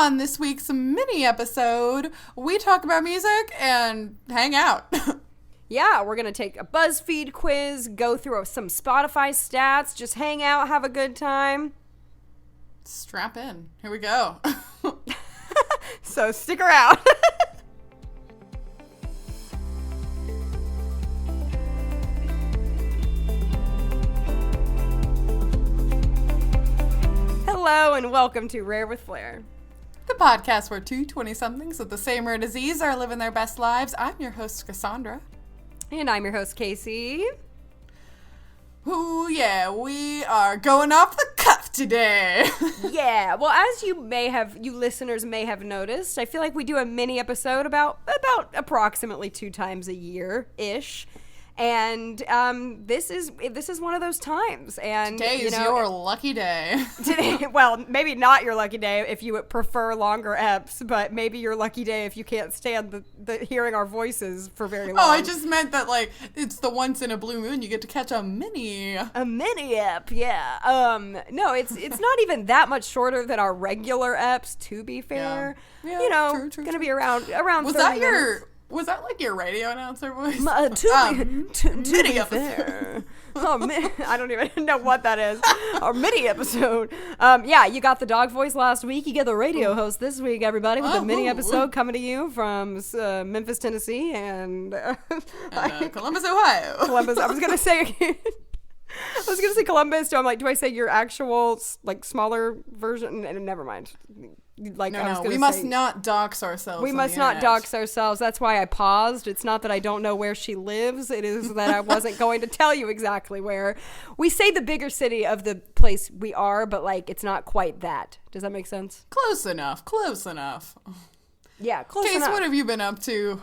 On this week's mini episode, we talk about music and hang out. Yeah, we're going to take a BuzzFeed quiz, go through some Spotify stats, just hang out, have a good time. Strap in. Here we go. So stick around. Hello and welcome to Rare with Flair, The podcast where two 20-somethings with the same rare disease are living their best lives. I'm your host, Cassandra. And I'm your host, Casey. Ooh, yeah, we are going off the cuff today. Yeah, well, as you listeners may have noticed, I feel like we do a mini episode about approximately 2 times a year-ish. And this is one of those times. And Today is your lucky day. Today, well, maybe not your lucky day if you would prefer longer eps, but maybe your lucky day if you can't stand the hearing our voices for very long. Oh, I just meant that, like, it's the once in a blue moon you get to catch a mini ep, yeah. No, it's not even that much shorter than our regular eps, to be fair. Yeah, you know, true. gonna be around Was 30 that minutes. Was that like your radio announcer voice? To mini be episode. fair. I don't even know what that is. Our mini episode. Yeah, you got the dog voice last week. You get the radio host this week, everybody, with a mini episode coming to you from Memphis, Tennessee, and Columbus, Ohio. Columbus. I was gonna say Columbus. So I'm like, do I say your actual like smaller version? Never mind. Like, No, we must not dox ourselves. We must not dox ourselves. That's why I paused. It's not that I don't know where she lives. It is that I wasn't going to tell you exactly where. We say the bigger city of the place we are, but like it's not quite that. Does that make sense? Close enough. Yeah, close Case, enough. what have you been up to?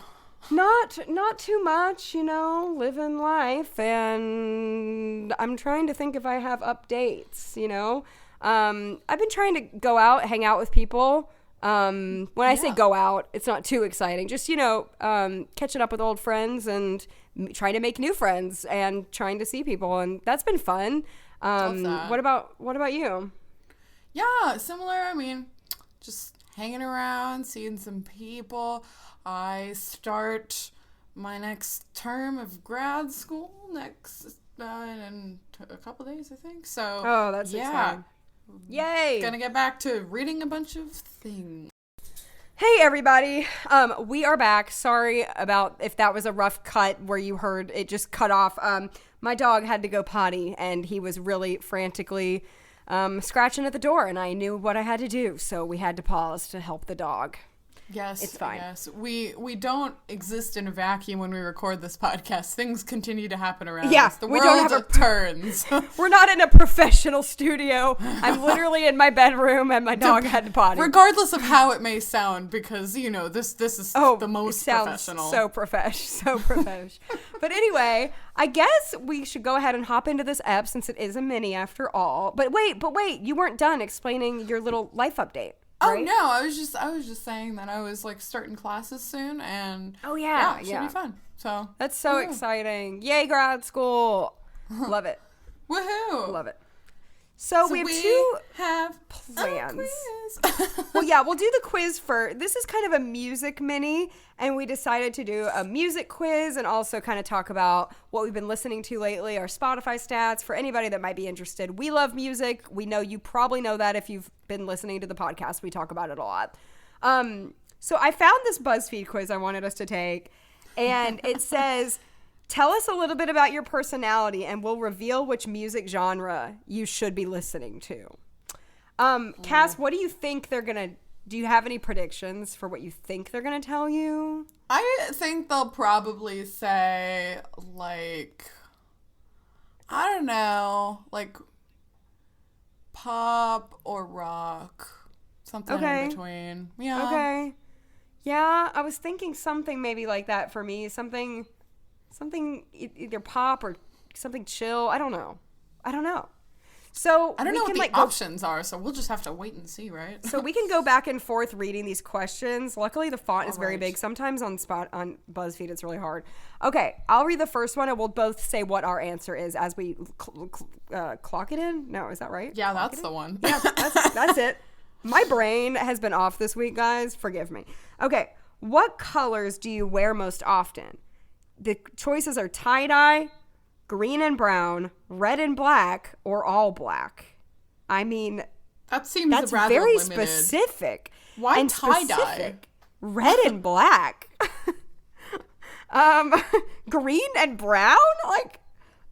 Not too much, you know, living life, and I'm trying to think if I have updates, you know. I've been trying to go out, hang out with people. When I say go out, it's not too exciting. Just, you know, catching up with old friends and trying to make new friends and trying to see people. And that's been fun. Love that. What about you? Yeah, similar. I mean, just hanging around, seeing some people. I start my next term of grad school in a couple days, I think. So, Oh, that's exciting. Yay! Gonna get back to reading a bunch of things. Hey everybody, we are back. Sorry about if that was a rough cut where you heard it just cut off. My dog had to go potty and he was really frantically scratching at the door and I knew what I had to do, so we had to pause to help the dog. Yes, it's fine. Yes, we don't exist in a vacuum when we record this podcast. Things continue to happen around us. The world turns. We're not in a professional studio. I'm literally in my bedroom, and my dog had to potty. Regardless of how it may sound, because you know this is the most professional. So profesh. But anyway, I guess we should go ahead and hop into this ep since it is a mini after all. But wait, you weren't done explaining your little life update. Right? Oh no, I was just saying that I was like starting classes soon, and it should be fun. So that's so exciting! Yay, grad school! Love it. Woohoo! Love it. So we have plans. Well, yeah, we'll do the quiz first. This is kind of a music mini, and we decided to do a music quiz and also kind of talk about what we've been listening to lately, our Spotify stats, for anybody that might be interested. We love music. We know you probably know that if you've been listening to the podcast. We talk about it a lot. So I found this BuzzFeed quiz I wanted us to take, and it says... Tell us a little bit about your personality and we'll reveal which music genre you should be listening to. Cass, what do you think do you have any predictions for what you think they're going to tell you? I think they'll probably say, like, I don't know, like pop or rock. Something in between. Yeah. Okay. Yeah, I was thinking something maybe like that for me. Something either pop or something chill. I don't know. So I don't know what the options are, so we'll just have to wait and see, right? So we can go back and forth reading these questions. Luckily, the font is very big. Sometimes on BuzzFeed, it's really hard. Okay, I'll read the first one, and we'll both say what our answer is as we clock it in. No, is that right? Yeah, that's the one. Yeah, that's it. My brain has been off this week, guys. Forgive me. Okay. What colors do you wear most often? The choices are tie-dye, green and brown, red and black, or all black. I mean, that's rather very limited. Specific. Why and tie-dye? Red and black. Green and brown? Like,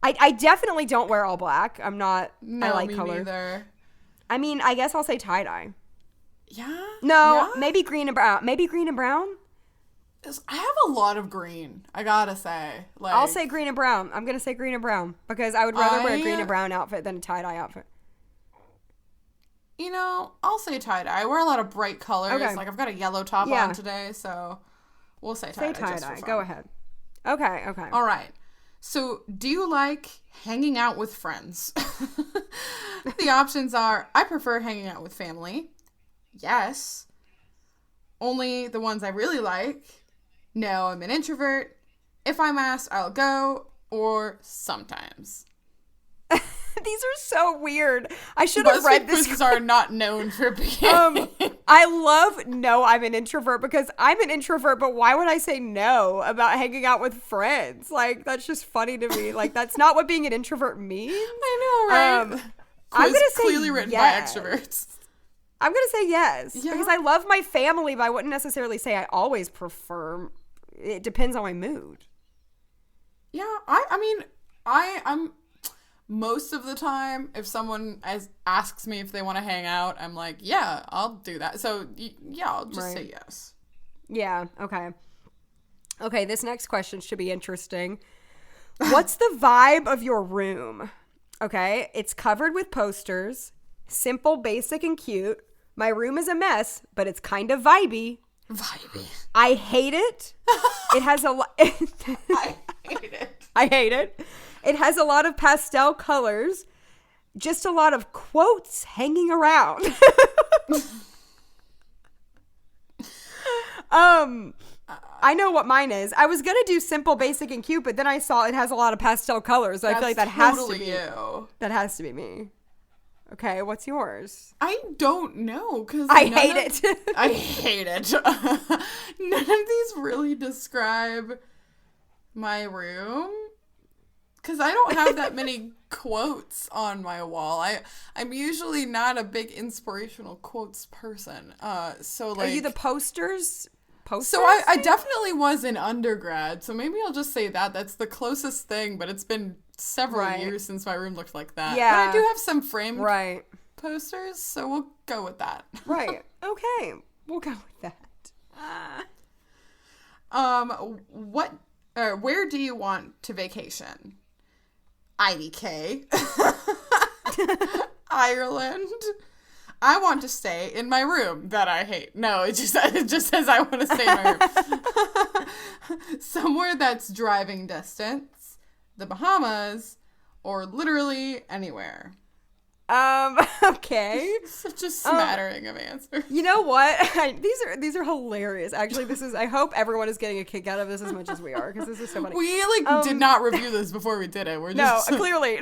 I definitely don't wear all black. I'm not. No, I like me color. Neither. I mean, I guess I'll say tie-dye. Yeah? No, yeah? maybe green and brown. Maybe green and brown? I have a lot of green, I gotta say. Like, I'll say green and brown. I'm going to say green and brown because I would rather wear a green and brown outfit than a tie-dye outfit. You know, I'll say tie-dye. I wear a lot of bright colors. Okay. Like, I've got a yellow top on today, so we'll say tie-dye. Say tie-dye. Go ahead. Okay. All right. So, do you like hanging out with friends? The options are, I prefer hanging out with family. Yes. Only the ones I really like. No, I'm an introvert. If I'm asked, I'll go. Or sometimes. These are so weird. I should have read this. Quizzes are not known for being. I love no, I'm an introvert because I'm an introvert, but why would I say no about hanging out with friends? Like, that's just funny to me. Like, that's not what being an introvert means. I know, right? I'm going to say clearly written yes. by extroverts. I'm going to say yes. Yeah. Because I love my family, but I wouldn't necessarily say I always prefer. It depends on my mood. Yeah, I mean, I'm most of the time, if someone asks me if they want to hang out, I'm like, yeah, I'll do that. So, yeah, I'll just say yes. Yeah, okay. Okay, this next question should be interesting. What's the vibe of your room? Okay, it's covered with posters. Simple, basic, and cute. My room is a mess, but it's kind of vibey. I hate it. It has a lot. I hate it. I hate it. It has a lot of pastel colors. Just a lot of quotes hanging around. I know what mine is. I was gonna do simple, basic, and cute, but then I saw it has a lot of pastel colors. So I feel like that has to be you. That has to be me. Okay, what's yours? I don't know because I hate it. I hate it. None of these really describe my room because I don't have that many quotes on my wall. I'm usually not a big inspirational quotes person. So like, are you the posters? So I definitely was in undergrad. So maybe I'll just say that. That's the closest thing, but it's been several years since my room looked like that. Yeah. But I do have some framed posters, so we'll go with that. Right. Okay. We'll go with that. Where do you want to vacation? IDK. Ireland. I want to stay in my room that I hate. No, it just says I want to stay in my room. Somewhere that's driving distance, the Bahamas, or literally anywhere. Okay. Such a smattering of answers. You know what? These are hilarious. Actually, I hope everyone is getting a kick out of this as much as we are because this is so funny. We did not review this before we did it. We're just clearly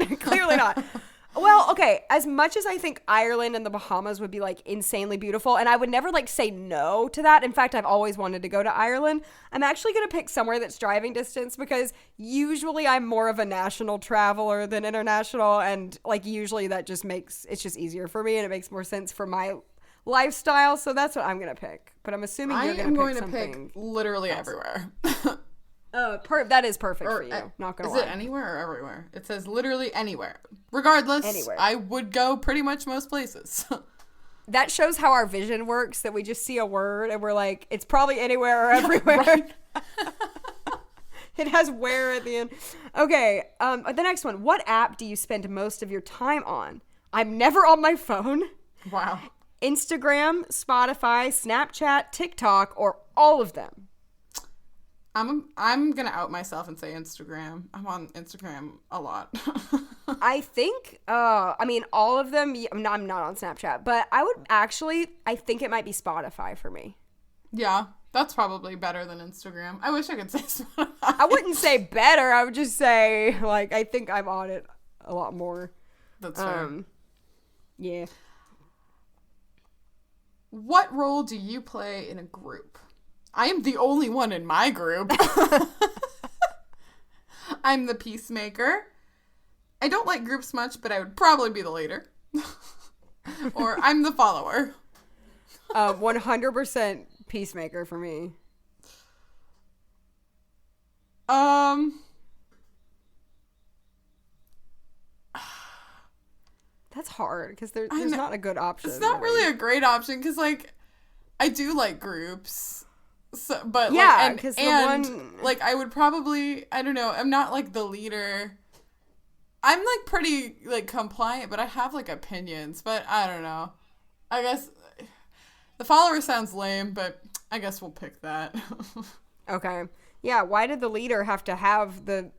not. Well, okay, as much as I think Ireland and the Bahamas would be like insanely beautiful, and I would never like say no to that. In fact, I've always wanted to go to Ireland. I'm actually going to pick somewhere that's driving distance because usually I'm more of a national traveler than international. And like usually that just it's just easier for me and it makes more sense for my lifestyle. So that's what I'm going to pick. But I'm assuming you're going to pick literally everywhere. That is perfect for you. Not gonna lie. Is it anywhere or everywhere? It says literally anywhere. Regardless, anywhere. I would go pretty much most places. That shows how our vision works, that we just see a word and we're like, it's probably anywhere or everywhere. Right. It has where at the end. Okay, the next one. What app do you spend most of your time on? I'm never on my phone. Wow. Instagram, Spotify, Snapchat, TikTok, or all of them. I'm gonna out myself and say Instagram. I'm on Instagram a lot. I think, all of them. I'm not on Snapchat, but I think it might be Spotify for me. Yeah, that's probably better than Instagram. I wish I could say Spotify. I wouldn't say better. I would just say like I think I'm on it a lot more. That's fair. Yeah. What role do you play in a group? I am the only one in my group. I'm the peacemaker. I don't like groups much, but I would probably be the leader. Or I'm the follower. 100% peacemaker for me. That's hard because there's not a good option. It's not really a great option because, like, I do like groups. So, but yeah, because like I would probably, I don't know, I'm not like the leader. I'm like pretty like compliant, but I have like opinions. But I don't know. I guess the follower sounds lame, but I guess we'll pick that. Okay. Yeah. Why did the leader have to have the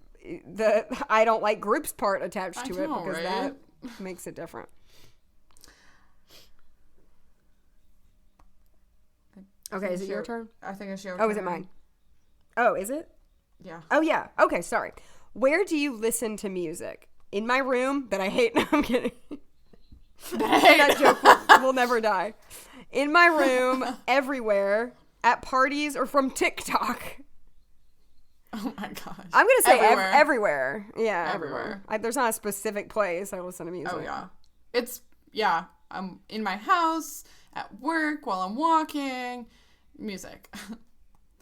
I don't like groups part attached to it? Because right? That makes it different. Okay, is it your turn? I think it's your turn. Oh, is it mine? Oh, is it? Yeah. Oh, yeah. Okay, sorry. Where do you listen to music? In my room that I hate. No, I'm kidding. That joke will never die. In my room, everywhere, at parties, or from TikTok. Oh my gosh. I'm going to say everywhere. Yeah, everywhere. There's not a specific place I listen to music. Oh, yeah. I'm in my house, at work, while I'm walking. Music.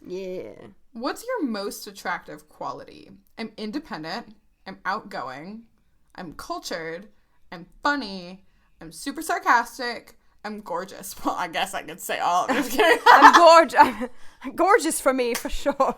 Yeah. What's your most attractive quality? I'm independent. I'm outgoing. I'm cultured. I'm funny. I'm super sarcastic. I'm gorgeous. Well, I guess I could say all of it. I'm gorgeous for me, for sure.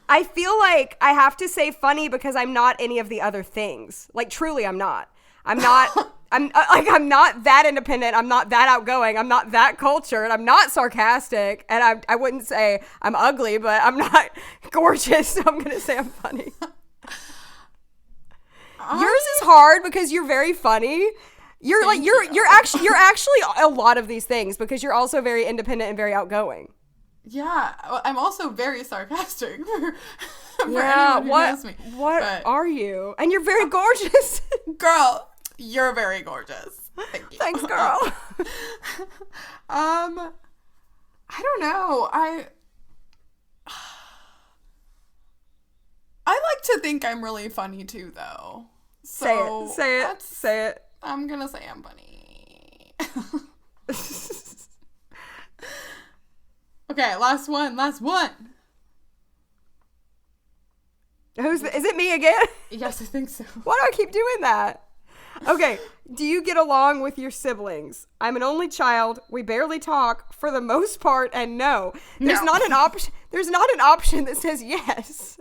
I feel like I have to say funny because I'm not any of the other things. Like, truly, I'm not. I'm not that independent. I'm not that outgoing. I'm not that cultured. I'm not sarcastic. And I wouldn't say I'm ugly, but I'm not gorgeous. So I'm going to say I'm funny. Yours is hard because you're very funny. You're actually a lot of these things because you're also very independent and very outgoing. Yeah, I'm also very sarcastic for yeah, anyone who knows me. What are you? And you're very gorgeous. Girl, you're very gorgeous. Thank you. Thanks, girl. I don't know. I like to think I'm really funny too, though. So say it. I'm gonna say I'm funny. Okay, last one. Is it me again? Yes, I think so. Why do I keep doing that? Okay, do you get along with your siblings? I'm an only child. We barely talk for the most part, and no. There's not an option. There's not an option that says yes.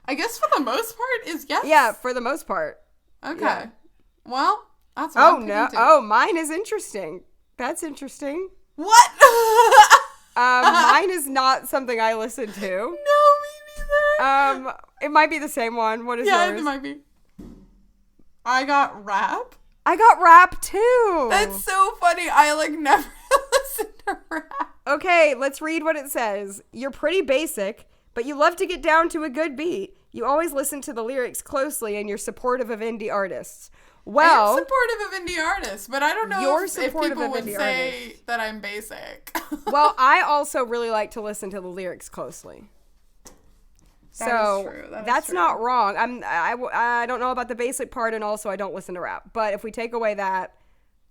I guess for the most part is yes. Yeah, for the most part. Okay. Yeah. Well, that's what I'm no. Oh, mine is interesting. That's interesting. What? Mine is not something I listen to. No, me neither. It might be the same one. What is yours? Yeah, it might be. I got rap. I got rap too. That's so funny. I never listen to rap. Okay, let's read what it says. You're pretty basic, but you love to get down to a good beat. You always listen to the lyrics closely and you're supportive of indie artists. Well, I am supportive of indie artists, but I don't know if people would say that I'm basic. Well, I also really like to listen to the lyrics closely. That is true. That's not wrong. I don't know about the basic part, and also I don't listen to rap. But if we take away that,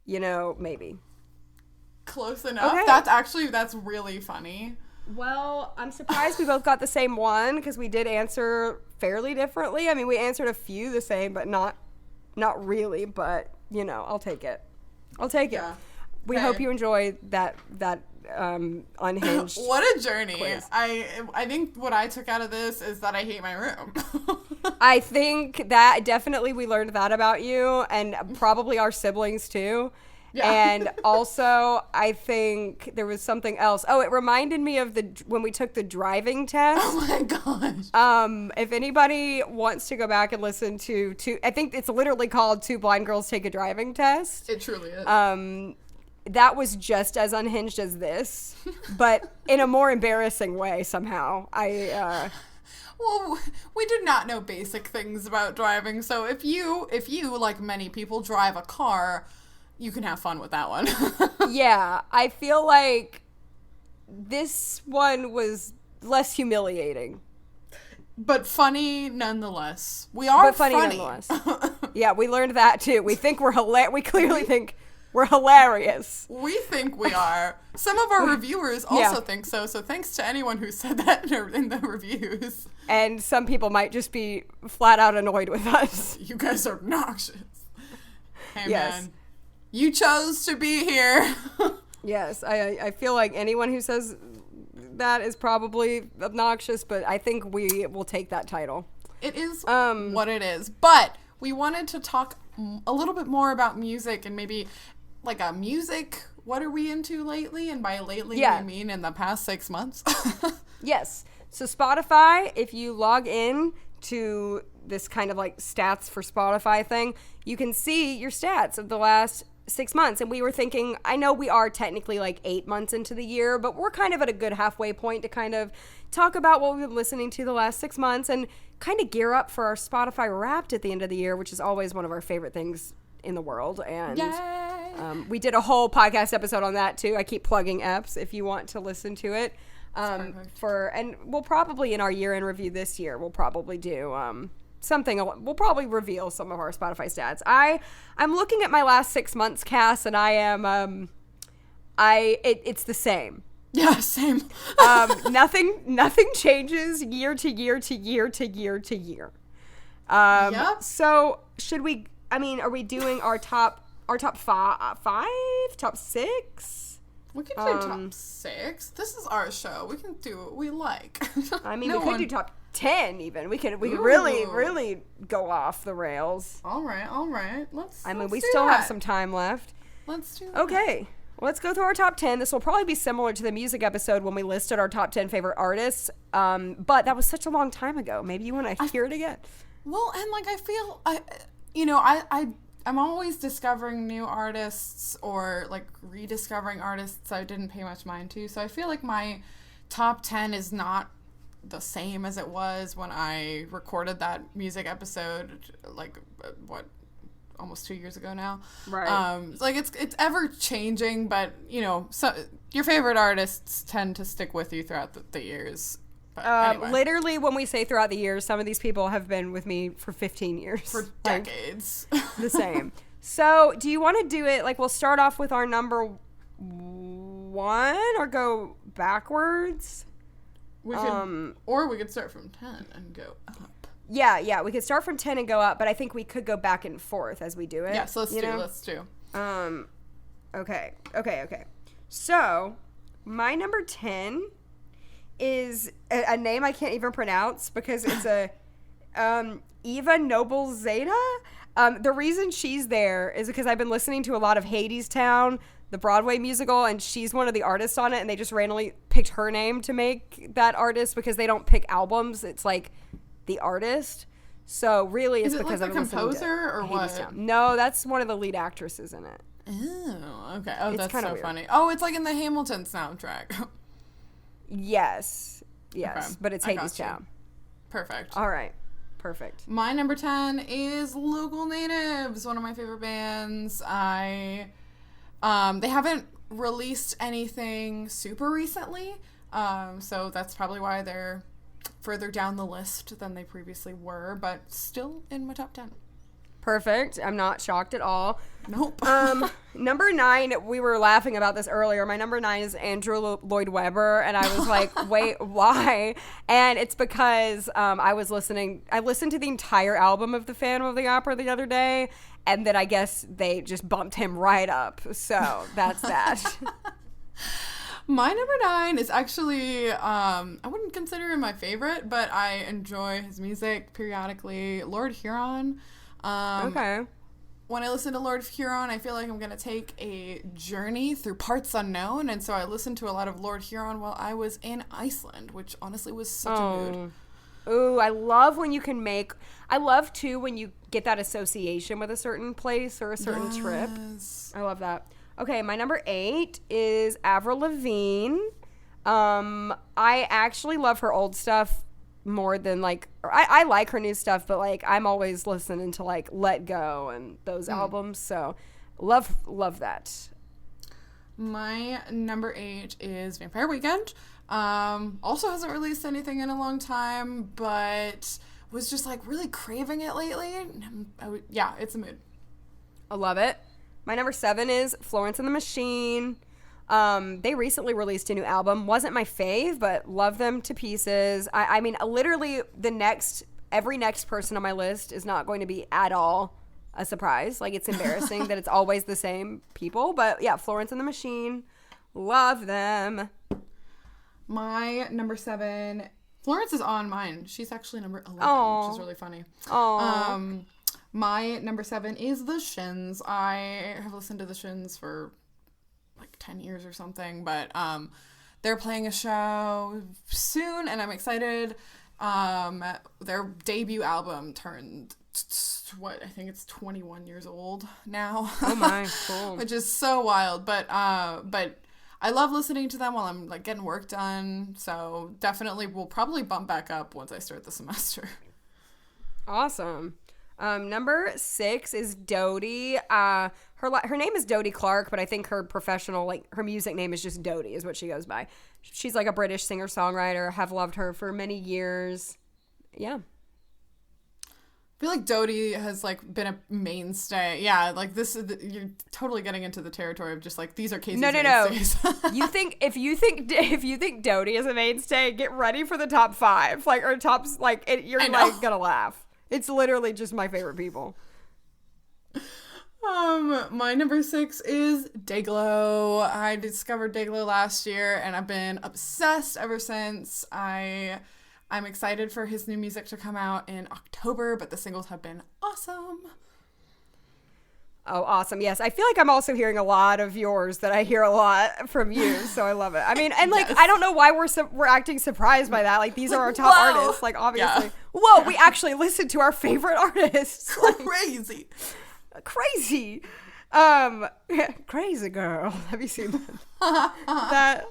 maybe. Close enough. Okay. That's really funny. Well, I'm surprised we both got the same one because we did answer fairly differently. I mean, we answered a few the same, but not really. But I'll take it. Yeah. We hope you enjoy that unhinged. What a journey! Quiz. I think what I took out of this is that I hate my room. I think that definitely we learned that about you, and probably our siblings too. Yeah. And also, I think there was something else. Oh, it reminded me of when we took the driving test. Oh my gosh. If anybody wants to go back and listen to I think it's literally called Two Blind Girls Take a Driving Test. It truly is. That was just as unhinged as this, but in a more embarrassing way somehow. Well, we did not know basic things about driving, so if you, like many people, drive a car, you can have fun with that one. Yeah, I feel like this one was less humiliating. But funny nonetheless. We are funny. Nonetheless. Yeah, we learned that too. We think we're we clearly think we're hilarious. We think we are. Some of our reviewers also think so. So thanks to anyone who said that in the reviews. And some people might just be flat out annoyed with us. You guys are obnoxious. Hey, man. You chose to be here. Yes, I feel like anyone who says that is probably obnoxious, but I think we will take that title. It is what it is. But we wanted to talk a little bit more about music and maybe like a music. What are we into lately? And by lately, we mean in the past 6 months. Yes. So Spotify, if you log in to this kind of like stats for Spotify thing, you can see your stats of the last 6 months. And we were thinking, I know we are technically like 8 months into the year, but we're kind of at a good halfway point to kind of talk about what we've been listening to the last 6 months and kind of gear up for our Spotify Wrapped at the end of the year, which is always one of our favorite things in the world. And we did a whole podcast episode on that too. I keep plugging EPs if you want to listen to it. And we'll probably in our year-end review this year, we'll probably do we'll probably reveal some of our Spotify stats. I'm looking at my last 6 months, Cass, and I am it's the same. Yeah, same. Nothing changes year to year to year to year to year. Yep. So should we? I mean, are we doing our top five, top six? We can do top 6. This is our show. We can do what we like. I mean, we could do top 10 even. We could really go off the rails. All right. We still have some time left. Let's do that. Okay. Let's go through our top 10. This will probably be similar to the music episode when we listed our top 10 favorite artists. But that was such a long time ago. Maybe you want to hear it again. Well, and like I feel I'm always discovering new artists or like rediscovering artists I didn't pay much mind to. So I feel like my top 10 is not the same as it was when I recorded that music episode, like almost 2 years ago now. Right. Like it's ever changing, but so your favorite artists tend to stick with you throughout the years. Anyway. Literally, when we say throughout the years, some of these people have been with me for 15 years. For decades. The same. So, do you want to do it, like, we'll start off with our number 1 or go backwards? Or we could start from 10 and go up. Yeah, we could start from 10 and go up, but I think we could go back and forth as we do it. Yeah, so let's do. Okay. So, my number 10 is a name I can't even pronounce because it's a Eva Noble Zeta. The reason she's there is because I've been listening to a lot of Hadestown, the Broadway musical, and she's one of the artists on it, and they just randomly picked her name to make that artist because they don't pick albums. It's like the artist. So really it's because I'm listening to composer or Hadestown. What? No, that's one of the lead actresses in it. Oh, okay. Oh, it's that's so weird. funny. Oh, it's like in the Hamilton soundtrack. Yes, okay. But it's Hadestown. Perfect. All right, perfect. My number 10 is Local Natives, one of my favorite bands. They haven't released anything super recently, so that's probably why they're further down the list than they previously were, but still in my top 10. Perfect. I'm not shocked at all. Nope. Number 9, we were laughing about this earlier. My number 9 is Andrew Lloyd Webber, and I was like, wait, why? And it's because I listened to the entire album of the Phantom of the Opera the other day, and then I guess they just bumped him right up. So that's that. My number 9 is actually, I wouldn't consider him my favorite, but I enjoy his music periodically. Lord Huron. Okay. When I listen to Lord Huron, I feel like I'm going to take a journey through parts unknown, and so I listened to a lot of Lord Huron while I was in Iceland, which honestly was such a mood. Ooh, I love when you can I love, too, when you get that association with a certain place or a certain trip. I love that. Okay, my number 8 is Avril Lavigne. I actually love her old stuff more than I like her new stuff, but I'm always listening to Let Go and those albums. So Love that. My number 8 is Vampire Weekend. Also hasn't released anything in a long time, but was just like really craving it lately. Yeah, it's a mood. I love it. My number 7 is Florence and the Machine. They recently released a new album. Wasn't my fave, but love them to pieces. I mean, literally every next person on my list is not going to be at all a surprise. Like, it's embarrassing that it's always the same people. But yeah, Florence and the Machine. Love them. My number 7, Florence is on mine. She's actually number 11, which is really funny. Aww. My number 7 is The Shins. I have listened to The Shins for like 10 years or something, but they're playing a show soon, and I'm excited. Their debut album turned, I think it's 21 years old now. Oh my, cool. Which is so wild, but I love listening to them while I'm like getting work done, so definitely will probably bump back up once I start the semester. Awesome. Number 6 is Dodie. Her name is Dodie Clark, but I think her professional, like, her music name is just Dodie is what she goes by. She's like a British singer-songwriter. Have loved her for many years. Yeah. I feel like Dodie has like been a mainstay. Yeah, like you're totally getting into the territory of just like these are Casey's mainstays. If you think Dodie is a mainstay, get ready for the top 5. Like, or tops, like you're like gonna laugh. It's literally just my favorite people. My number 6 is Dayglow. I discovered Dayglow last year, and I've been obsessed ever since. I'm excited for his new music to come out in October, but the singles have been awesome. Oh, awesome. Yes. I feel like I'm also hearing a lot of yours that I hear a lot from you, so I love it. I mean, and like, yes. I don't know why we're acting surprised by that. Like, these are our top artists, like, obviously. Yeah. Whoa, we actually listen to our favorite artists. Like, crazy. Crazy Girl. Have you seen that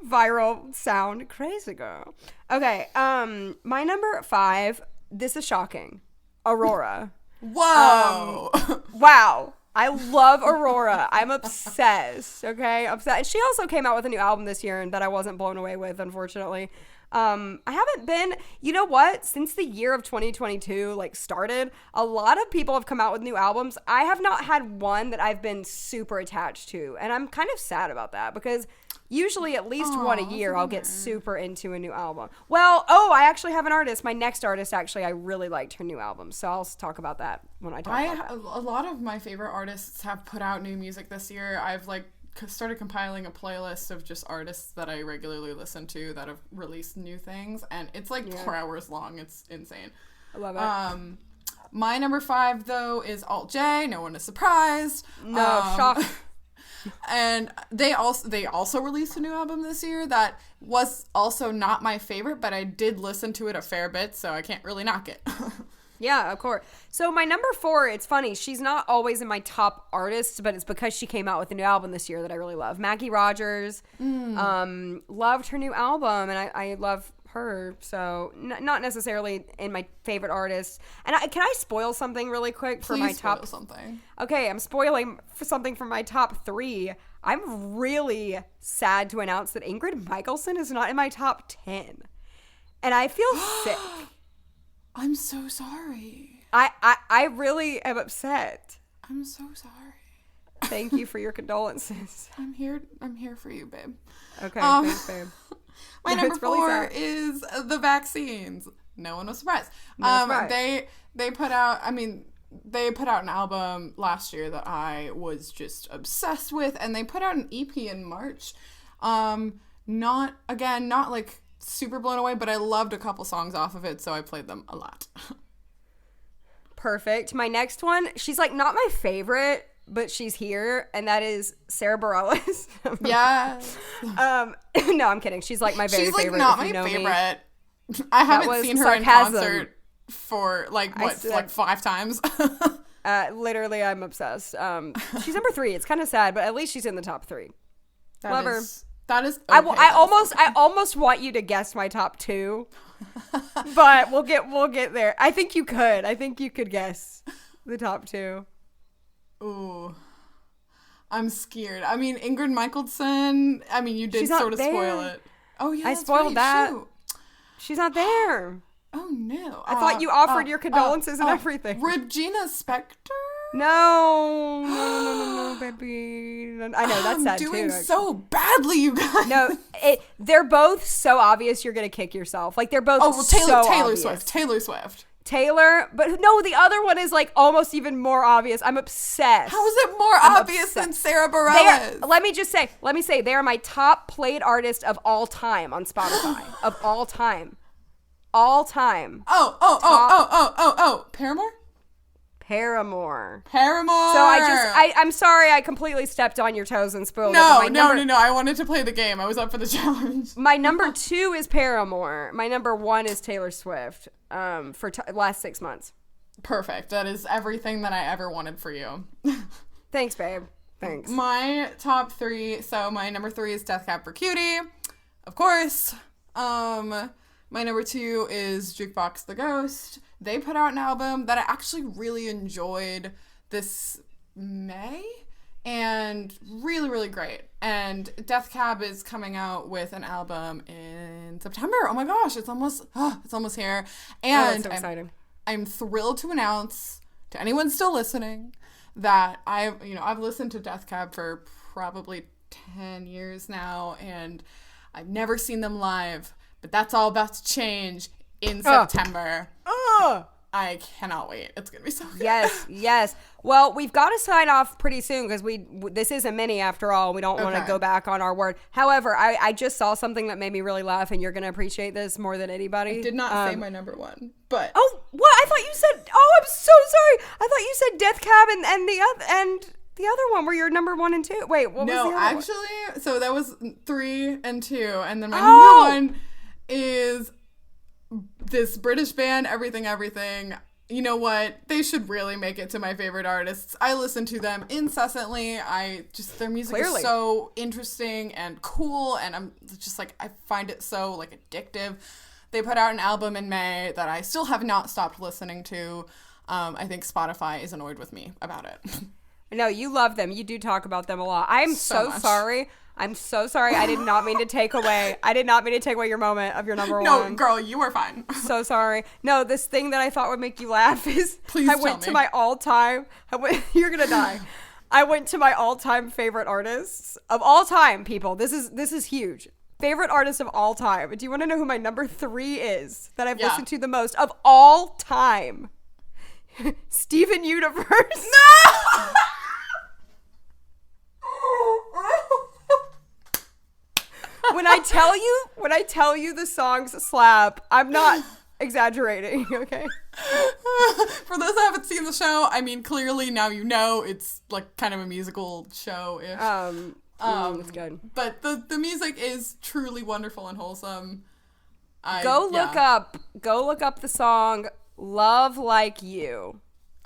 viral sound? Crazy Girl. Okay. My number 5, this is shocking. Aurora. Whoa. Wow. I love Aurora. I'm obsessed. Okay. Obsessed. She also came out with a new album this year and that I wasn't blown away with, unfortunately. I haven't been, you know what? Since the year of 2022 like started, a lot of people have come out with new albums. I have not had one that I've been super attached to, and I'm kind of sad about that because usually at least one a year I'll get super into a new album. Well, I actually have an artist. My next artist, actually, I really liked her new album, so I'll talk about that when I talk about that. A lot of my favorite artists have put out new music this year. I've like started compiling a playlist of just artists that I regularly listen to that have released new things, and it's like 4 hours long. It's insane. I love it. My number 5 though is Alt J. No one is surprised. No, shock. And they also released a new album this year that was also not my favorite, but I did listen to it a fair bit, so I can't really knock it. Yeah, of course. So my number 4, it's funny. She's not always in my top artists, but it's because she came out with a new album this year that I really love. Maggie Rogers. Loved her new album, and I love her. So not necessarily in my favorite artists. And can I spoil something really quick for my top? Please spoil something. Okay, I'm spoiling for something from my top 3. I'm really sad to announce that Ingrid Michaelson is not in my top 10. And I feel sick. I'm so sorry. I really am upset. I'm so sorry. Thank you for your condolences. I'm here for you, babe. Okay, thanks, babe. My number 4 is the vaccines. No one was surprised. They put out an album last year that I was just obsessed with, and they put out an EP in March. Not like super blown away, but I loved a couple songs off of it, so I played them a lot. Perfect. My next one, she's like not my favorite, but she's here, and that is Sarah Bareilles. Yes. No, I'm kidding. She's like my very favorite. She's like not my favorite. I haven't seen her in concert for like 5 times. Literally, I'm obsessed. She's number 3. It's kind of sad, but at least she's in the top 3. Love her. That is. Okay. I almost want you to guess my top 2, but we'll get there. I think you could. I think you could guess the top 2. Ooh. I'm scared. I mean, Ingrid Michaelson, I mean, you did sort of spoil it. Oh, yeah, I spoiled that. Shoot. She's not there. Oh, no. I thought you offered your condolences and everything. Regina Spektor? No, baby. I know, that's sad too. I'm doing so badly, you guys. No, they're both so obvious you're going to kick yourself. Like, they're both Taylor obvious. Taylor Swift. Taylor, but no, the other one is like almost even more obvious. I'm obsessed. How is it more obvious than Sarah Bareilles? Let me say, they are my top played artist of all time on Spotify. Of all time. All time. Oh. Paramore? Paramore. So I'm sorry I completely stepped on your toes and spoiled it. No. I wanted to play the game. I was up for the challenge. My number 2 is Paramore. My number 1 is Taylor Swift for last 6 months. Perfect. That is everything that I ever wanted for you. Thanks, babe. Thanks. My top 3. So my number 3 is Death Cab for Cutie. Of course. My number 2 is Jukebox the Ghost. They put out an album that I actually really enjoyed this May, and really, really great. And Death Cab is coming out with an album in September. Oh my gosh, it's almost here. And that's so exciting. I'm thrilled to announce to anyone still listening that I've listened to Death Cab for probably 10 years now, and I've never seen them live, but that's all about to change in September. I cannot wait. It's going to be so good. Yes. Well, we've got to sign off pretty soon because this is a mini after all. We don't want to go back on our word. However, I just saw something that made me really laugh, and you're going to appreciate this more than anybody. I did not say my number 1, but... Oh, what? I thought you said... Oh, I'm so sorry. I thought you said Death Cab and the other one were your number 1 and 2. Wait, what was the other one? No, actually, so that was 3 and 2, and then my number 1 is... this British band, Everything. You know what? They should really make it to my favorite artists. I listen to them incessantly. Their music is so interesting and cool, and I'm just like, I find it so like addictive. They put out an album in May that I still have not stopped listening to. I think Spotify is annoyed with me about it. No, you love them. You do talk about them a lot. I'm so sorry. I'm so sorry. I did not mean to take away your moment of your number 1. No, girl, you were fine. So sorry. No, this thing that I thought would make you laugh is Please I went to my all-time. You're gonna die. I went to my all-time favorite artists of all time. People, this is huge. Favorite artist of all time. Do you want to know who my number 3 is that I've listened to the most of all time? Steven Universe. No. When I tell you the songs slap, I'm not exaggerating, okay? For those that haven't seen the show, I mean, clearly now you know it's like kind of a musical show-ish. It's good. But the music is truly wonderful and wholesome. Go look up the song Love Like You.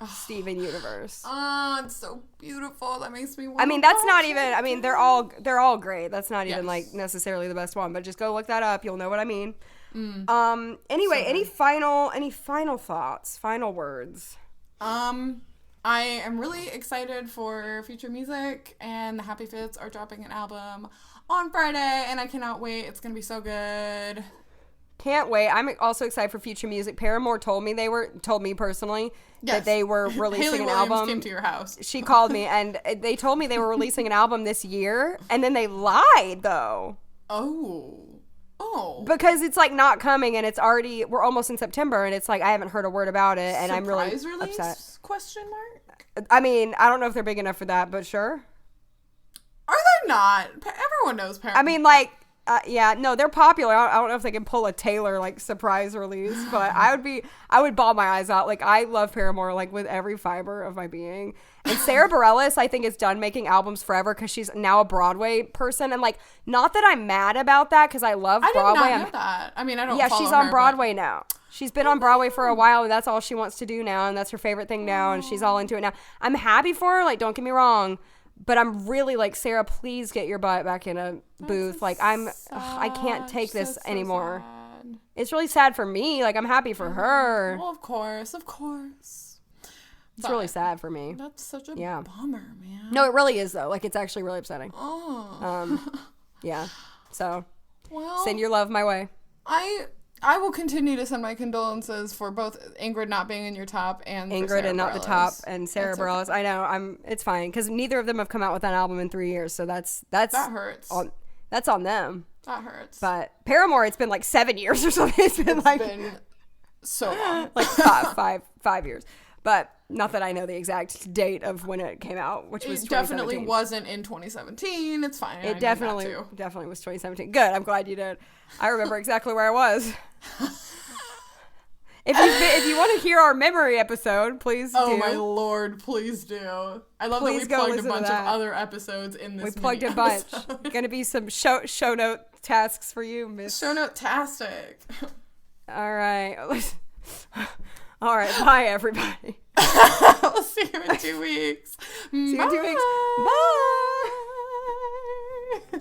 Steven Universe. Oh, it's so beautiful. That makes me want that's not even, they're all great. That's not even like necessarily the best one, but just go look that up. You'll know what I mean. Anyway, any final thoughts, final words? I am really excited for future music, and the Happy Fits are dropping an album on Friday, and I cannot wait. It's going to be so good. Can't wait. I'm also excited for future music. Paramore told me personally that they were releasing an album. Came to your house. She called me and they told me they were releasing an album this year, and then they lied though. Oh. Because it's like not coming, and we're almost in September, and it's like I haven't heard a word about it, and I'm really upset. Question mark? I mean, I don't know if they're big enough for that, but sure. Are they not? Everyone knows Paramore. I mean, like. No, they're popular. I don't know if they can pull a Taylor like surprise release, but I would bawl my eyes out. Like, I love Paramore like with every fiber of my being. And Sarah Bareilles, I think, is done making albums forever because she's now a Broadway person. And like, not that I'm mad about that because I love Broadway. I did not know that. I mean, I don't. Yeah, follow she's on her, Broadway now. She's been on Broadway for a while, and that's all she wants to do now, and that's her favorite thing now, and she's all into it now. I'm happy for her. Like, don't get me wrong. But I'm really like, Sarah, please get your butt back in a booth. Like, I can't take this anymore. Sad. It's really sad for me. Like, I'm happy for her. Well, of course. It's really sad for me. That's such a bummer, man. No, it really is, though. Like, it's actually really upsetting. Oh. Yeah. So, well, send your love my way. I will continue to send my condolences for both Ingrid not being in your top and Ingrid and Not the Top and Sarah Bareilles. Okay. I know. It's fine because neither of them have come out with an album in 3 years, so that hurts. That's on them. That hurts. But Paramore, it's been like 7 years or something. It's been so long, like five years. But not that I know the exact date of when it came out, which was 2017. It definitely wasn't in 2017. It's fine. It definitely was 2017. Good. I'm glad you did. I remember exactly where I was. If you want to hear our memory episode, please do. Oh my lord, please do. I love that we plugged a bunch of other episodes in this. We plugged a bunch. Going to be some show note tasks for you, Miss. Show note-tastic. All right. All right. Bye, everybody. We'll see you in 2 weeks. See you in 2 weeks. Bye.